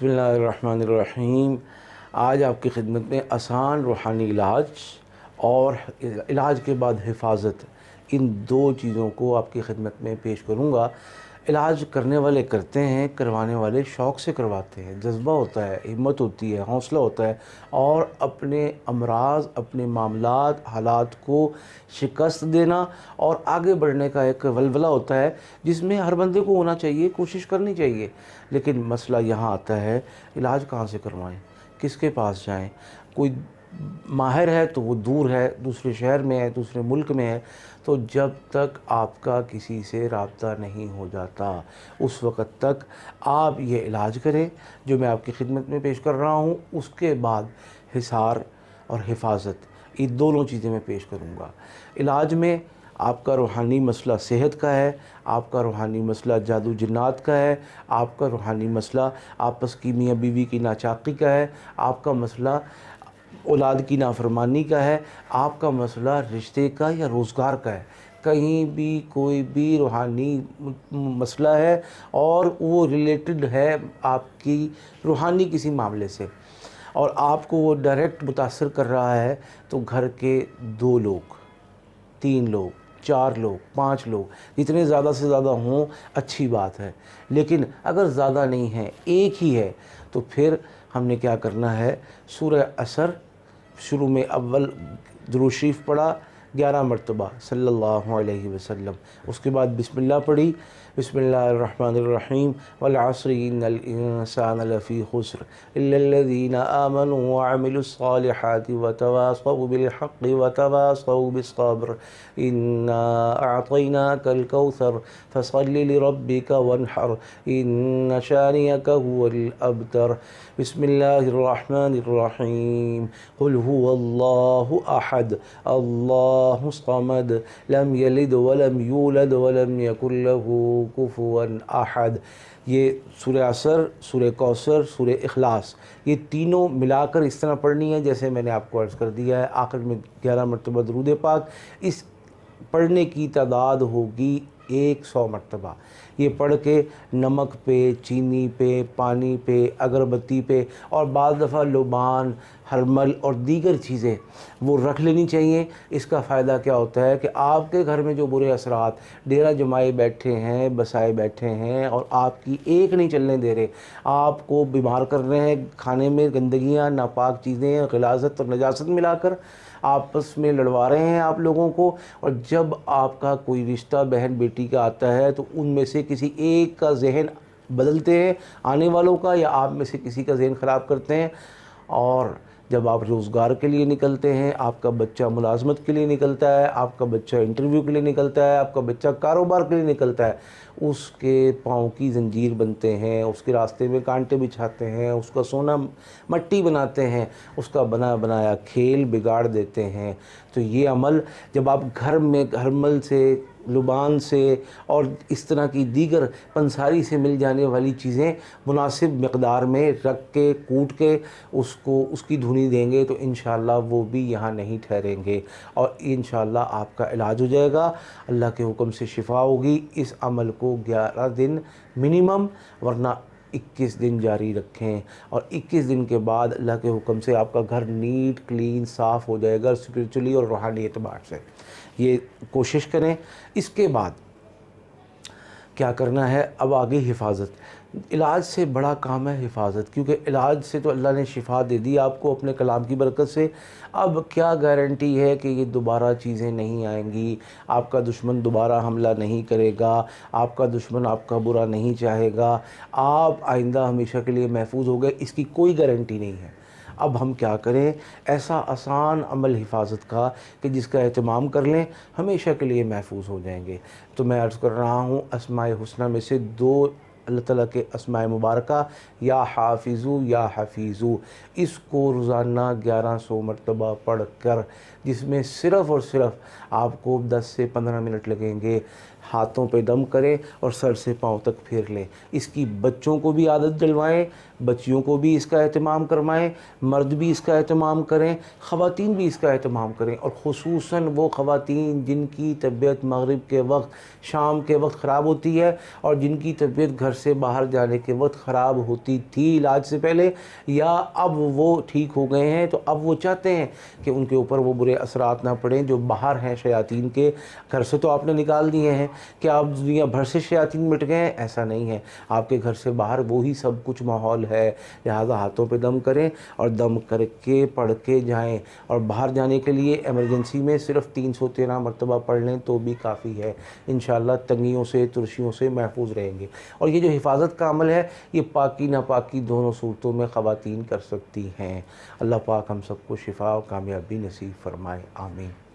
بسم اللہ الرحمن الرحیم۔ آج آپ کی خدمت میں آسان روحانی علاج اور علاج کے بعد حفاظت، ان دو چیزوں کو آپ کی خدمت میں پیش کروں گا۔ علاج کرنے والے کرتے ہیں، کروانے والے شوق سے کرواتے ہیں، جذبہ ہوتا ہے، ہمت ہوتی ہے، حوصلہ ہوتا ہے، اور اپنے امراض، اپنے معاملات، حالات کو شکست دینا اور آگے بڑھنے کا ایک ولولہ ہوتا ہے جس میں ہر بندے کو ہونا چاہیے، کوشش کرنی چاہیے۔ لیکن مسئلہ یہاں آتا ہے، علاج کہاں سے کروائیں، کس کے پاس جائیں؟ کوئی ماہر ہے تو وہ دور ہے، دوسرے شہر میں ہے، دوسرے ملک میں ہے، تو جب تک آپ کا کسی سے رابطہ نہیں ہو جاتا اس وقت تک آپ یہ علاج کریں جو میں آپ کی خدمت میں پیش کر رہا ہوں۔ اس کے بعد حصار اور حفاظت، یہ دونوں چیزیں میں پیش کروں گا۔ علاج میں آپ کا روحانی مسئلہ صحت کا ہے، آپ کا روحانی مسئلہ جادو جنات کا ہے، آپ کا روحانی مسئلہ آپس کی میاں بیوی کی ناچاقی کا ہے، آپ کا مسئلہ اولاد کی نافرمانی کا ہے، آپ کا مسئلہ رشتے کا یا روزگار کا ہے، کہیں بھی کوئی بھی روحانی مسئلہ ہے اور وہ ریلیٹڈ ہے آپ کی روحانی کسی معاملے سے، اور آپ کو وہ ڈائریکٹ متاثر کر رہا ہے، تو گھر کے 2 لوگ، 3 لوگ، 4 لوگ، 5 لوگ، جتنے زیادہ سے زیادہ ہوں اچھی بات ہے، لیکن اگر زیادہ نہیں ہیں، ایک ہی ہے، تو پھر ہم نے کیا کرنا ہے؟ سورہ عصر شروع میں اول درود شریف پڑھا 11 مرتبہ صلی اللہ علیہ وسلم، اس کے بعد بسم اللہ پڑھی، بسم اللہ الرحمن الرحیم، والعصر ان الانسان لفی خسر الا الذین آمنوا وعملوا الصالحات وتواصوا بالحق وتواصوا بالصبر انا اعطیناک الکوثر فصل لربک وانحر ان شانئک هو الابتر۔ بسم اللہ الرحمن الرحیم، قل هو اللہ احد اللہ الصمد لم یلد ولم یولد ولم یکن له کفوا احد۔ یہ سورہ عصر، سورہ کوثر، سورہ اخلاص، یہ تینوں ملا کر اس طرح پڑھنی ہے جیسے میں نے آپ کو عرض کر دیا ہے۔ آخر میں 11 مرتبہ درود پاک، اس پڑھنے کی تعداد ہوگی 100 مرتبہ۔ یہ پڑھ کے نمک پہ، چینی پہ، پانی پہ، اگربتی پہ، اور بعض دفعہ لبان، ہرمل اور دیگر چیزیں وہ رکھ لینی چاہیے۔ اس کا فائدہ کیا ہوتا ہے کہ آپ کے گھر میں جو برے اثرات ڈیرہ جمائے بیٹھے ہیں، بسائے بیٹھے ہیں، اور آپ کی ایک نہیں چلنے دے رہے، آپ کو بیمار کر رہے ہیں، کھانے میں گندگیاں، ناپاک چیزیں، غلاظت اور نجاست ملا کر آپس میں لڑوا رہے ہیں آپ لوگوں کو، اور جب آپ کا کوئی رشتہ بہن بیٹی کا آتا ہے تو ان میں سے کسی ایک کا ذہن بدلتے ہیں آنے والوں کا، یا آپ میں سے کسی کا ذہن خراب کرتے ہیں، اور جب آپ روزگار کے لیے نکلتے ہیں، آپ کا بچہ ملازمت کے لیے نکلتا ہے، آپ کا بچہ انٹرویو کے لیے نکلتا ہے، آپ کا بچہ کاروبار کے لیے نکلتا ہے، اس کے پاؤں کی زنجیر بنتے ہیں، اس کے راستے میں کانٹے بچھاتے ہیں، اس کا سونا مٹی بناتے ہیں، اس کا بنا بنایا کھیل بگاڑ دیتے ہیں۔ تو یہ عمل جب آپ گھر میں ہرمل سے، لبان سے اور اس طرح کی دیگر پنساری سے مل جانے والی چیزیں مناسب مقدار میں رکھ کے کوٹ کے اس کو اس کی دھنی دیں گے تو انشاءاللہ وہ بھی یہاں نہیں ٹھہریں گے، اور انشاءاللہ آپ کا علاج ہو جائے گا، اللہ کے حکم سے شفا ہوگی۔ اس عمل کو 11 دن منیمم، ورنہ 21 دن جاری رکھیں، اور 21 دن کے بعد اللہ کے حکم سے آپ کا گھر نیٹ کلین صاف ہو جائے گا، اسپریچولی اور روحانی اعتبار سے۔ یہ کوشش کریں۔ اس کے بعد کیا کرنا ہے؟ اب آگے حفاظت۔ علاج سے بڑا کام ہے حفاظت، کیونکہ علاج سے تو اللہ نے شفا دے دی آپ کو اپنے کلام کی برکت سے، اب کیا گارنٹی ہے کہ یہ دوبارہ چیزیں نہیں آئیں گی، آپ کا دشمن دوبارہ حملہ نہیں کرے گا، آپ کا دشمن آپ کا برا نہیں چاہے گا، آپ آئندہ ہمیشہ کے لیے محفوظ ہو گئے، اس کی کوئی گارنٹی نہیں ہے۔ اب ہم کیا کریں؟ ایسا آسان عمل حفاظت کا کہ جس کا اہتمام کر لیں ہمیشہ کے لیے محفوظ ہو جائیں گے۔ تو میں عرض کر رہا ہوں، اسماء حسنہ میں سے 2 اللہ تعالیٰ کے اسماء مبارکہ، یا حافظو یا حفیظو، اس کو روزانہ 1100 مرتبہ پڑھ کر، جس میں صرف اور صرف آپ کو 10 سے 15 منٹ لگیں گے، ہاتھوں پہ دم کریں اور سر سے پاؤں تک پھیر لیں۔ اس کی بچوں کو بھی عادت ڈلوائیں، بچیوں کو بھی اس کا اہتمام کروائیں، مرد بھی اس کا اہتمام کریں، خواتین بھی اس کا اہتمام کریں، اور خصوصاً وہ خواتین جن کی طبیعت مغرب کے وقت، شام کے وقت خراب ہوتی ہے، اور جن کی طبیعت گھر سے باہر جانے کے وقت خراب ہوتی تھی علاج سے پہلے، یا اب وہ ٹھیک ہو گئے ہیں، تو اب وہ چاہتے ہیں کہ ان کے اوپر وہ برے اثرات نہ پڑیں جو باہر ہیں شیاطین کے. گھر سے تو آپ نے نکال دیے ہیں کہ آپ دنیا بھر سے شیاطین مٹ گئے ہیں، ایسا نہیں ہے. آپ کے گھر سے باہر وہی سب کچھ ماحول ہے. لہٰذا ہاتھوں پہ دم کریں اور دم کر کے پڑھ کے جائیں، اور باہر جانے کے لیے ایمرجنسی میں صرف 313 مرتبہ پڑھ لیں تو بھی کافی ہے. انشاءاللہ تنگیوں سے ترشیوں سے محفوظ رہیں گے. اور یہ جو حفاظت کا عمل ہے یہ پاکی ناپاکی دونوں صورتوں میں خواتین کر سکتی ہیں. اللہ پاک ہم سب کو شفا و کامیابی نصیب فرمائے. آمین.